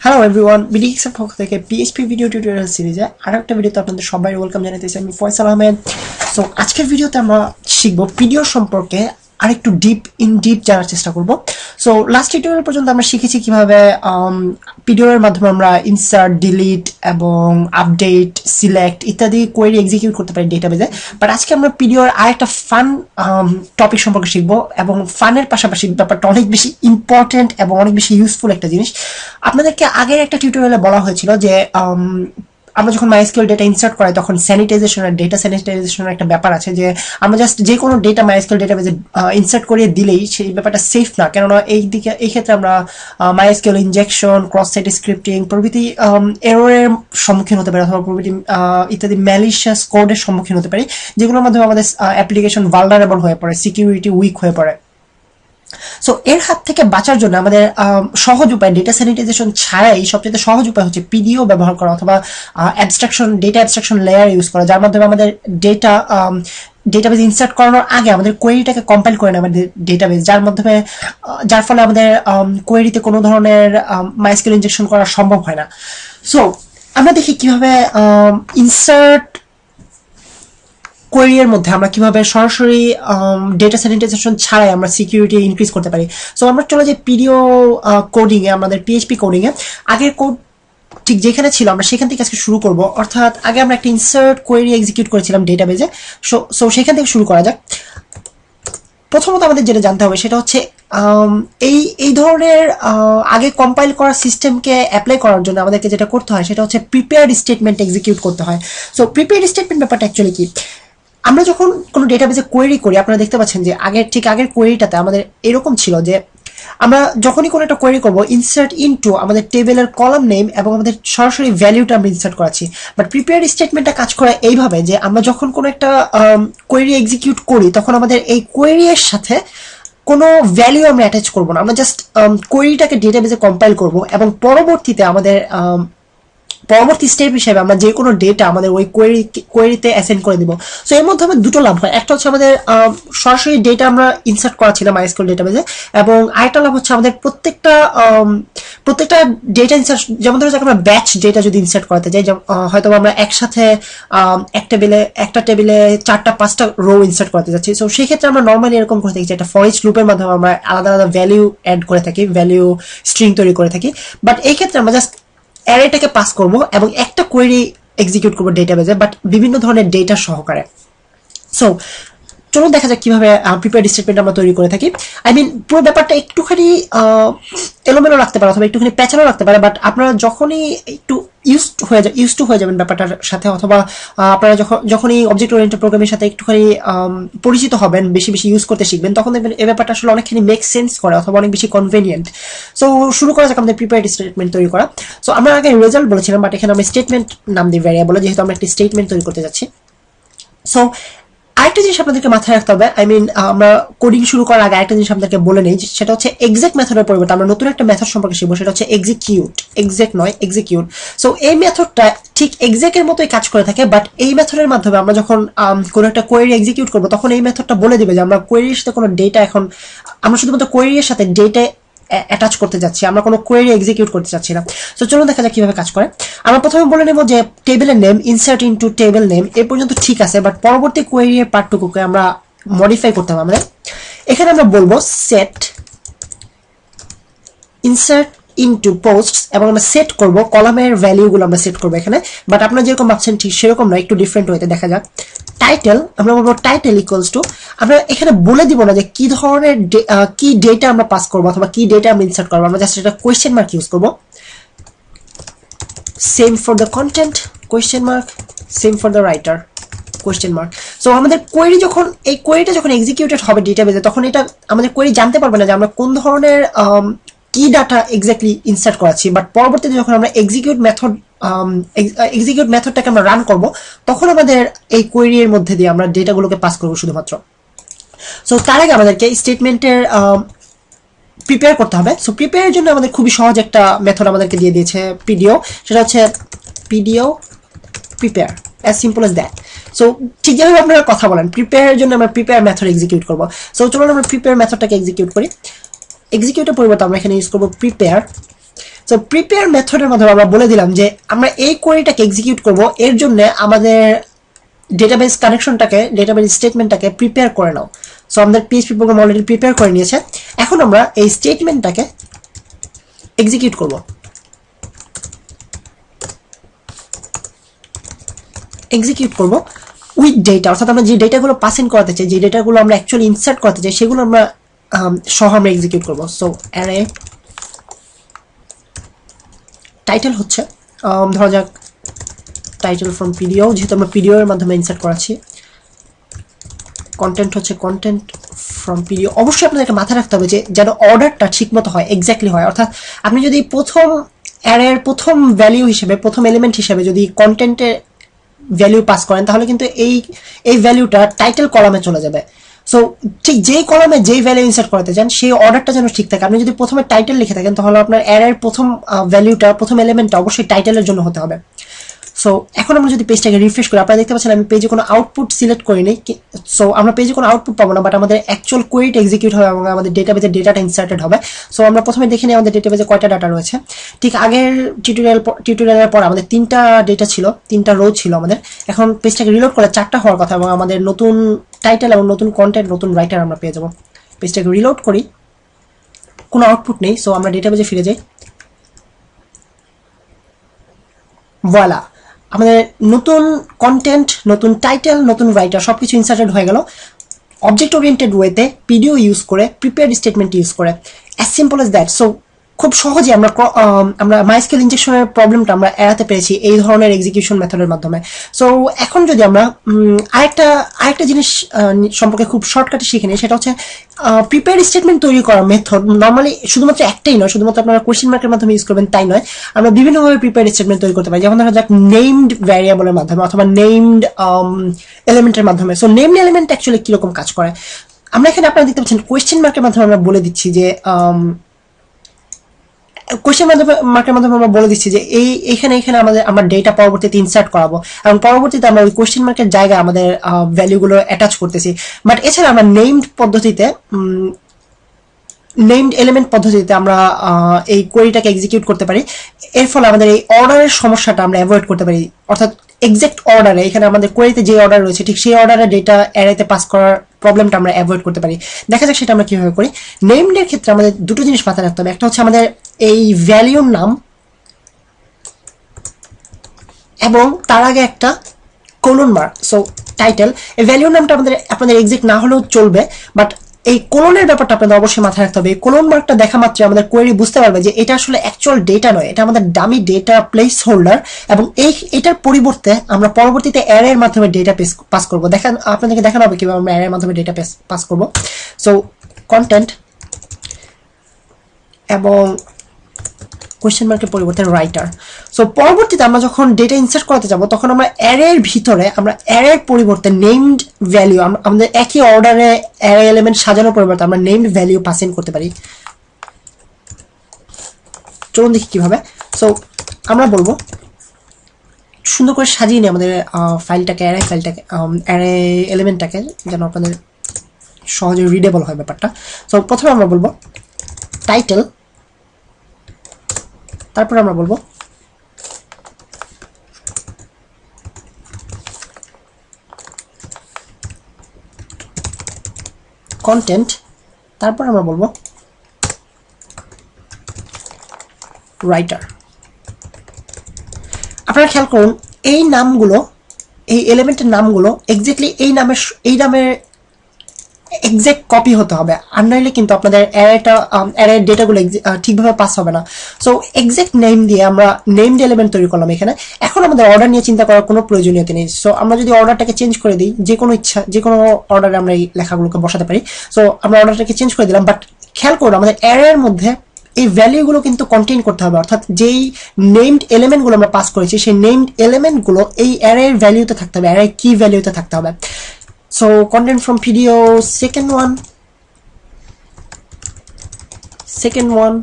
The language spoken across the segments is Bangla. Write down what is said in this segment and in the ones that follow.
হ্যালো এভরিওয়ান, বিডিএক্সের পক্ষ থেকে পিএইচপি ভিডিও টিউটোরিয়াল সিরিজে আরো একটা ভিডিওতে আপনাদের সবাই ওয়েলকাম জানাতেছি। আমি ফয়সাল আহমেদ। সো আজকের ভিডিওতে আমরা শিখবো পিডিও সম্পর্কে আরেকটু ডিপ জানার চেষ্টা করব। সো লাস্ট টিউটোরিয়াল পর্যন্ত আমরা শিখেছি কিভাবে পিডিও এর মাধ্যমে আমরা ইনসার্ট, ডিলিট এবং আপডেট, সিলেক্ট ইত্যাদি কোয়েরি এক্সিকিউট করতে পারি ডেটাবেজে। বাট আজকে আমরা পিডিওর আরেকটা ফান টপিক সম্পর্কে শিখবো এবং ফানের পাশাপাশি ব্যাপারটা অনেক বেশি ইম্পর্টেন্ট এবং অনেক বেশি ইউজফুল একটা জিনিস। আপনাদেরকে আগের একটা টিউটোরিয়ালে বলা হয়েছিল যে আমরা যখন মাইএসকিউএল ডেটা ইনসার্ট করাই তখন স্যানিটাইজেশনের ডেটা স্যানিটাইজেশনের একটা ব্যাপার আছে যে আমরা জাস্ট যে কোনো ডেটা মাইএসকিউএল ডেটাবেজে ইনসার্ট করিয়ে দিলেই সেই ব্যাপারটা সেফ না, কেননা এই ক্ষেত্রে আমরা MySQL injection, cross site scripting প্রভৃতি এররের সম্মুখীন হতে পারি অথবা প্রভৃতি ইত্যাদি ম্যালিশিয়াস কোডের সম্মুখীন হতে পারি, যেগুলোর মাধ্যমে আমাদের অ্যাপ্লিকেশন ভালনারেবল হয়ে পড়ে, সিকিউরিটি উইক হয়ে পড়ে। সো এর হাত থেকে বাঁচার জন্য আমাদের সহজ উপায়, ডেটা স্যানিটাইজেশন ছাড়াই সবচেয়ে সহজ উপায় হচ্ছে পিডিও ব্যবহার করা অথবা ডেটা অ্যাবস্ট্রাকশন লেয়ার ইউজ করা, যার মাধ্যমে আমাদের ডেটাবেজ ইনসার্ট করানোর আগে আমাদের কোয়েরিটাকে কম্পাইল করে নেয় আমাদের ডেটাবেজ, যার ফলে আমাদের কোয়েরিতে কোনো ধরনের মাইএসকিউএল ইনজেকশন করা সম্ভব হয় না। সো আমরা দেখি কিভাবে ইনসার্ট কোয়েরি এর মধ্যে আমরা কিভাবে সরাসরি ডেটা স্যানিটাইজেশন ছাড়াই আমরা সিকিউরিটি ইনক্রিজ করতে পারি। সো আমরা চলে যাই পিডিও কোডিং এ, আমাদের পিএইচপি কোডিং এ। আগের কোড ঠিক যেখানে ছিল আমরা সেখান থেকে আজকে শুরু করব, অর্থাৎ আগে আমরা একটা ইনসার্ট কোয়েরি এক্সিকিউট করেছিলাম ডেটাবেজে। সো সেখান থেকে শুরু করা যাক। প্রথমত আমাদের যেটা জানতে হবে সেটা হচ্ছে এই ধরনের আগে কম্পাইল করা সিস্টেমকে অ্যাপ্লাই করার জন্য আমাদেরকে যেটা করতে হয় সেটা হচ্ছে প্রিপেয়ার্ড স্টেটমেন্ট এক্সিকিউট করতে হয়। সো প্রিপেয়ার্ড স্টেটমেন্ট ব্যাপারটা অ্যাকচুয়ালি কি? আমরা যখন কোনো ডেটাবেজে কোয়েরি করি, আপনারা দেখতে পাচ্ছেন যে আগের কোয়েরিটাতে আমাদের এরকম ছিল যে আমরা যখনই কোনো একটা কোয়েরি করবো, ইনসার্ট ইনটু আমাদের টেবিলের কলাম নেম এবং আমাদের সরাসরি ভ্যালুটা আমরা ইনসার্ট করাচ্ছি। বাট প্রিপেয়ার্ড স্টেটমেন্টটা কাজ করে এইভাবে যে আমরা যখন কোনো একটা কোয়েরি এক্সিকিউট করি তখন আমাদের এই কোয়েরি এর সাথে কোনো ভ্যালু আমরা অ্যাটাচ করবো না, আমরা জাস্ট কোয়েরিটাকে ডেটাবেজে কম্পাইল করবো এবং পরবর্তীতে আমাদের পরবর্তী স্টেপ হিসেবে আমরা যে কোনো ডেটা আমাদের ওই কোয়েরিতে অ্যাসাইন করে দিব। সো এর মধ্যে আমাদের দুটো লাভ হয়, একটা হচ্ছে আমাদের সরাসরি ডেটা আমরা ইনসার্ট করা ছিল মাইএসকিউএল ডেটাবেজে, এবং আরেকটা লাভ হচ্ছে আমাদের প্রত্যেকটা ডেটা ইনসার্ট, যেমন ধরো আমরা ব্যাচ ডেটা যদি ইনসার্ট করাতে যাই, হয়তো আমরা একসাথে একটা টেবিলে 4-5টা রো ইনসার্ট করতে যাচ্ছি। সো সেই ক্ষেত্রে আমরা নর্মালি এরকম করে থাকি যে একটা ফর ইচ লুপের মাধ্যমে আমরা আলাদা আলাদা ভ্যালু অ্যাড করে থাকি, ভ্যালু স্ট্রিং তৈরি করে থাকি। বাট এই ক্ষেত্রে আমরা জাস্ট অ্যারেটাকে পাস করব এবং একটা কোয়েরি এক্সিকিউট করবো ডেটাবেজে, বাট বিভিন্ন ধরনের ডেটা সহকারে। সো চলুন দেখা যাক কিভাবে প্রিপেয়ার্ড স্টেটমেন্ট আমরা তৈরি করে থাকি। পুরো ব্যাপারটা একটুখানি এলোমেলো রাখতে পারে অথবা একটুখানি প্যাচানো রাখতে পারে, বাট আপনারা যখনই একটু ইউজ টু হয়ে যাবেন ব্যাপারটার সাথে, অথবা আপনারা যখনই অবজেক্ট ওরিয়েন্টেড প্রোগ্রামের সাথে একটুখানি পরিচিত হবেন, বেশি ইউজ করতে শিখবেন, তখন দেখবেন এই ব্যাপারটা আসলে অনেকখানি মেক সেন্স করে অথবা অনেক বেশি কনভেনিয়েন্ট। সো শুরু করা যাক আমাদের প্রিপেয়ার্ড স্টেটমেন্ট তৈরি করা। সো আমরা আগে রেজাল্ট বলেছিলাম, বাট এখানে আমরা স্টেটমেন্ট নাম দিই ভ্যারিয়েবলে, যেহেতু আমরা একটি স্টেটমেন্ট তৈরি করতে যাচ্ছি। সো আরেকটা জিনিস আপনাদেরকে মাথায় রাখতে হবে, আমরা কোডিং শুরু করার আগে আরেকটা জিনিস আপনাদেরকে বলে নেই, সেটা হচ্ছে এক্সেক মেথডের পরিবর্তে আমরা নতুন একটা মেথড সম্পর্কে শিখবো, সেটা হচ্ছে এক্সিকিউট। সো এই মেথডটা ঠিক এক্সেকের মতোই কাজ করে থাকে, বাট এই মেথডের মাধ্যমে আমরা যখন কোনো একটা কোয়েরি এক্সিকিউট করবো তখন এই মেথডটা বলে দিবে যে আমরা কোয়েরির সাথে কোনো ডেটা আমরা শুধুমাত্র কোয়েরির সাথে ডেটা অ্যাটাচ করতে যাচ্ছি, আমরা কোনো কোয়েরি এক্সিকিউট করতে চাচ্ছি না। সো চলুন দেখা যাক কিভাবে কাজ করে। আমরা প্রথমে বলে নেব যে টেবিলের name, insert into table name, এ পর্যন্ত ঠিক আছে, বাট পরবর্তী কোয়েরি এর পার্টটুকুকে আমরা মডিফাই করতে হবে আমাদের। এখানে আমরা বলবো সেট ইনসার্ট ইনটু পোস্টস, এবং আমরা সেট করব কলামের ভ্যালুগুলো আমরা সেট করবো এখানে, বাট আপনারা যেরকম ভাবছেন ঠিক সেরকম না, একটু ডিফারেন্ট হইতে দেখা যাক। টাইটেল আমরা বলবো টাইটেল ইকুয়ালস টু, আমরা এখানে বলে দিব না যে কি ধরনের কি ডেটা আমরা পাস করবো অথবা কি ডেটা আমরা ইনসার্ট করবো, আমরা জাস্ট এটা কোয়েশ্চেন মার্ক ইউজ করবো। Same for the content question mark, same for the writer question mark. So আমাদের কোয়েরিটা যখন এক্সিকিউটেড হবে ডেটাবেজে, তখন এটা আমাদের কোয়েরি জানতে পারবে না যে আমরা কোন ধরনের কি ডাটা এক্স্যাক্টলি ইনসার্ট করাচ্ছি, বাট পরবর্তীতে যখন আমরা এক্সিকিউট মেথডটাকে আমরা রান করব, তখন আমাদের এই কোয়েরি এর মধ্যে দিয়ে আমরা ডেটাগুলোকে পাস করবো শুধুমাত্র। সো তার আগে আমাদেরকে স্টেটমেন্টের প্রিপেয়ার করতে হবে। সো প্রিপেয়ারের জন্য আমাদের খুবই সহজ একটা মেথড আমাদেরকে দিয়ে দিয়েছে পিডিও, সেটা হচ্ছে PDO prepare, as simple as that. So ঠিক যেভাবে আপনারা কথা বলেন, প্রিপেয়ারের জন্য আমরা প্রিপেয়ার মেথড এক্সিকিউট করবো। সো চলুন আমরা প্রিপেয়ার মেথডটাকে এক্সিকিউট করি। এক্সিকিউটের পরিবর্তে আমরা এখানে ইউজ করবো প্রিপেয়ার। সো প্রিপেয়ার মেথডের মাধ্যমে আমরা বলে দিলাম যে আমরা এই কোয়েরিটাকে এক্সিকিউট করব, এর জন্য আমাদের ডেটাবেস কানেকশনটাকে, ডেটাবেস স্টেটমেন্টটাকে প্রিপেয়ার করে নাও। সো আমাদের পিএইচপি প্রোগ্রাম অলরেডি প্রিপেয়ার করে নিয়েছে। এখন আমরা এই স্টেটমেন্টটাকে এক্সিকিউট করব। এক্সিকিউট করব উইথ ডেটা, অর্থাৎ আমরা যে ডেটাগুলো পাস ইন করাতে চাই, যে ডেটাগুলো আমরা অ্যাকচুয়ালি ইনসার্ট করতে চাই, সেগুলো আমরা সহ আমরা এক্সিকিউট করব। সো অ্যারে টাইটেল হচ্ছে ধরা যাক টাইটেল ফ্রম পিডিও, যেহেতু আমরা পিডিও এর মাধ্যমে ইনসার্ট করাচ্ছি। কন্টেন্ট হচ্ছে কন্টেন্ট ফ্রম পিডিও। অবশ্যই আপনাদেরকে মাথায় রাখতে হবে যে যেন অর্ডারটা ঠিক মতো হয়, এক্স্যাক্টলি হয়। অর্থাৎ আপনি যদি প্রথম অ্যারের প্রথম ভ্যালিউ হিসেবে, প্রথম এলিমেন্ট হিসেবে যদি কন্টেন্টের ভ্যালু পাস করেন, তাহলে কিন্তু এই ভ্যালুটা টাইটেল কলামে চলে যাবে। সো ঠিক যেই কলামে যেই ভ্যালু ইনসার্ট করতে চান সেই অর্ডারটা যেন ঠিক থাকে। আপনি যদি প্রথমে টাইটেল লিখে থাকেন, তাহলে আপনার অ্যারের প্রথম ভ্যালুটা, প্রথম এলিমেন্টটা অবশ্যই টাইটেলের জন্য হতে হবে। সো এখন আমরা যদি পেজটাকে রিফ্রেশ করি, আপনারা দেখতে পাচ্ছেন আমি পেজে কোনো আউটপুট সিলেক্ট করিনি। সো আমরা পেজে কোনো আউটপুট পাবো না, বাট আমাদের অ্যাকচুয়াল কোয়েরিটা এক্সিকিউট হবে এবং আমাদের ডেটাবেজে ডেটাটা ইনসার্টেড হবে। সো আমরা প্রথমে দেখে নিই আমাদের ডেটাবেজে কয়টা ডাটা রয়েছে। ঠিক আগের টিউটোরিয়ালের পর আমাদের 3টা ডেটা ছিল, 3টা রো ছিল আমাদের। এখন পেজটাকে রিলোড করে 4টা হওয়ার কথা এবং আমাদের নতুন টাইটেল এবং নতুন কন্টেন্ট, নতুন রাইটার আমরা পেয়ে যাবো। পেজটাকে রিলোড করি, কোনো আউটপুট নেই। সো আমরা ডেটাবেজে ফিরে যাই। ভয়লা, আমাদের নতুন কন্টেন্ট, নতুন টাইটেল, নতুন রাইটার সবকিছু ইনসার্টেড হয়ে গেল অবজেক্ট ওরিয়েন্টেড ওয়েতে, পিডিও ইউজ করে, প্রিপেয়ার্ড স্টেটমেন্ট ইউজ করে। As simple as that. So খুব সহজে আমরা মাইস্কেল ইনজেকশনের প্রবলেমটা আমরা এড়াতে পেরেছি এই ধরনের এক্সিকিউশন মেথডের মাধ্যমে। সো এখন যদি আমরা আরেকটা জিনিস সম্পর্কে খুব শর্টকাটে শিখে নিই, সেটা হচ্ছে প্রিপেয়ার স্টেটমেন্ট তৈরি করার মেথড। নর্মালি শুধুমাত্র একটাই নয়, শুধুমাত্র আপনারা কোয়েশ্চেন মার্কের মাধ্যমে ইউজ করবেন তাই নয়, আমরা বিভিন্নভাবে প্রিপেয়ার স্টেটমেন্ট তৈরি করতে পারি। যেমন ধরা যাক নেমড ভ্যারিয়েবলের মাধ্যমে অথবা নেমড এলিমেন্টের মাধ্যমে। সো নেমড এলিমেন্ট অ্যাকচুয়ালি কিরকম কাজ করে, আমরা এখানে আপনারা দেখতে পাচ্ছেন কোয়েশ্চেন মার্কের মাধ্যমে আমরা বলে দিচ্ছি যে কোয়েশ্চেন মার্কের মাধ্যমে আমরা বলে দিচ্ছি যে এখানে আমরা ডেটা পরবর্তীতে ইনসার্ট করাবো এবং পরবর্তীতে আমরা ওই কোয়েশ্চেন মার্কের জায়গায় আমাদের ভ্যালুগুলো অ্যাটাচ করতেছি। বাট এছাড়া আমরা নেমড পদ্ধতিতে, নেমড এলিমেন্ট পদ্ধতিতে আমরা এই কোয়েরিটাকে এক্সিকিউট করতে পারি। এর ফলে আমাদের এই অর্ডারের সমস্যাটা আমরা অ্যাভয়েড করতে পারি। অর্থাৎ এক্সাক্ট অর্ডারে, এখানে আমাদের কোয়েরিতে যে অর্ডার রয়েছে ঠিক সেই অর্ডারে ডেটা অ্যারেতে পাস করার প্রবলেমটা আমরা অ্যাভয়েড করতে পারি। দেখা যাক সেটা আমরা কিভাবে করি। নেমডের ক্ষেত্রে আমাদের দুটো জিনিস মাথায় রাখতে হবে। একটা হচ্ছে আমাদের এই ভ্যালিউর নাম এবং তার আগে একটা কোলন মার্ক। সো টাইটেল, এই ভ্যালিউর নামটা আপনাদের এক্সাক্ট না হলেও চলবে, বাট এই কোলনের ব্যাপারটা আপনাদের অবশ্যই মাথায় রাখতে হবে। এই কোলন মার্কটা দেখা মাত্রই আমাদের কোয়েরি বুঝতে পারবে যে এটা আসলে অ্যাকচুয়াল ডেটা নয়, এটা আমাদের ডামি ডেটা প্লেস হোল্ডার এবং এটার পরিবর্তে আমরা পরবর্তীতে অ্যারের মাধ্যমে ডেটা পাস করবো। আপনাদেরকে দেখানো হবে কিভাবে আমরা অ্যারের মাধ্যমে ডেটা পাস করবো। সো কন্টেন্ট এবং কোয়েশ্চেন মার্কের পরিবর্তে রাইটার। সো পরবর্তীতে আমরা যখন ডেটা ইনসার্ট করাতে যাব, তখন আমরা অ্যারের ভিতরে আমরা অ্যারের পরিবর্তে নেমড ভ্যালু, আমাদের একই অর্ডারে অ্যারে এলিমেন্ট সাজানোর পরিবর্তে আমরা নেমড ভ্যালু পাস ইন করতে পারি। চলুন দেখি কিভাবে। সো আমরা বলবো সুন্দর করে সাজিয়ে নিই আমাদের ফাইলটাকে, অ্যারে এলিমেন্টটাকে, যেন আপনাদের সহজে রিডেবল হয় ব্যাপারটা। সো প্রথমে আমরা বলবো টাইটেল, তারপর আমরা বলবো কন্টেন্ট, তারপর আমরা বলবো রাইটার। আপনারা খেয়াল করুন এই নামগুলো, এই এলিমেন্টের নামগুলো এক্স্যাক্টলি এই নামের এক্সাক্ট কপি হতে হবে, আর নাইলে কিন্তু আপনাদের অ্যারের ডেটাগুলো ঠিকভাবে পাস হবে না। সো এক্সাক্ট নেম দিয়ে আমরা নেমড এলিমেন্ট তৈরি করলাম এখানে। এখন আমাদের অর্ডার নিয়ে চিন্তা করার কোনো প্রয়োজনীয়তা নেই। সো আমরা যদি অর্ডারটাকে চেঞ্জ করে দিই, যে কোনো অর্ডারে আমরা এই লেখাগুলোকে বসাতে পারি। সো আমরা অর্ডারটাকে চেঞ্জ করে দিলাম, বাট খেয়াল করুন আমাদের অ্যারের মধ্যে এই ভ্যালুগুলো কিন্তু কন্টেইন করতে হবে। অর্থাৎ যেই নেমড এলিমেন্টগুলো আমরা পাস করেছি সেই নেমড এলিমেন্টগুলো এই অ্যারের ভ্যালুতে থাকতে হবে, অ্যারের কি ভ্যালুতে থাকতে হবে। So content from video second one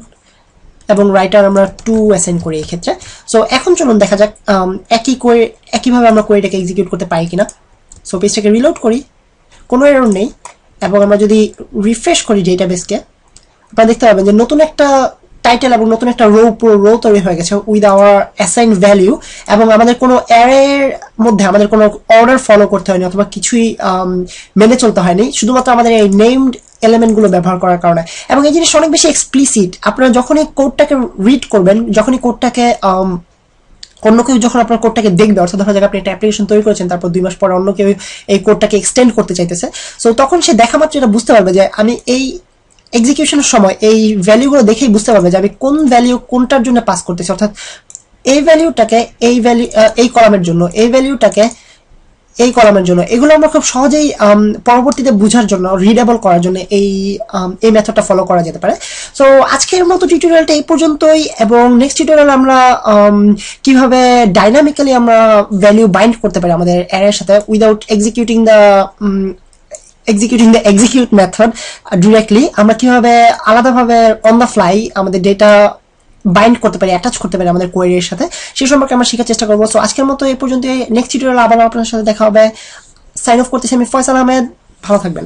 এবং রাইটার আমরা 2 অ্যাসাইন করি এই ক্ষেত্রে। সো এখন চলুন দেখা যাক একইভাবে আমরা কোয়েরিটাকে এক্সিকিউট করতে পারি কিনা। সো পেজটাকে রিলোড করি, কোনো এরর নেই, এবং আমরা যদি রিফ্রেশ করি ডেটাবেসকে, আপনারা দেখতে পাবেন যে নতুন একটা টাইটেল এবং নতুন একটা পুরো রো তৈরি হয়ে গেছে উইথ আওয়ার অ্যাসাইন ভ্যালিউ, এবং আমাদের কোনো অ্যারের মধ্যে আমাদের কোনো অর্ডার ফলো করতে হয়নি অথবা কিছুই মেনে চলতে হয়নি, শুধুমাত্র আমাদের এই নেমড এলিমেন্টগুলো ব্যবহার করার কারণে। এবং এই জিনিসটা অনেক বেশি এক্সপ্লিসিট। আপনারা যখনই কোডটাকে রিড করবেন, যখনই কোডটাকে অন্য কেউ যখন আপনার কোডটাকে দেখবে, অর্থাৎ ধরা যাক আপনি একটা অ্যাপ্লিকেশন তৈরি করেছেন, তারপর 2 মাস পরে অন্য কেউ এই কোডটাকে এক্সটেন্ড করতে চাইতেছে, সো তখন সে দেখা মাত্র এটা বুঝতে পারবে যে আমি এই এক্সিকিউশনের সময় এই ভ্যালুগুলো দেখেই বুঝতে পারবে যে আমি কোন ভ্যালু কোনটার জন্য পাস করতেছি, অর্থাৎ এই ভ্যালুটাকে এই ভ্যালু এই কলামের জন্য, এই ভ্যালুটাকে এই কলামের জন্য। এগুলো আমরা খুব সহজেই পরবর্তীতে বোঝার জন্য, রিডেবল করার জন্য এই মেথডটা ফলো করা যেতে পারে। সো আজকের মতো টিউটোরিয়ালটা এই পর্যন্তই, এবং নেক্সট টিউটোরিয়াল আমরা কিভাবে ডাইনামিক্যালি আমরা ভ্যালু বাইন্ড করতে পারি আমাদের অ্যারের সাথে without executing the execute method directly, আমরা কিভাবে আলাদাভাবে অন দ্য ফ্লাই আমাদের ডেটা বাইন্ড করতে পারি, অ্যাটাচ করতে পারি আমাদের কোয়েরির সাথে, সেই সম্পর্কে আমরা শেখার চেষ্টা করবো। সো আজকের মতো এই পর্যন্ত। নেক্সট টিউটোরিয়াল আবার আপনার সাথে দেখা হবে। সাইন অফ করতেছি আমি ফয়সাল আহমেদ। ভালো থাকবেন।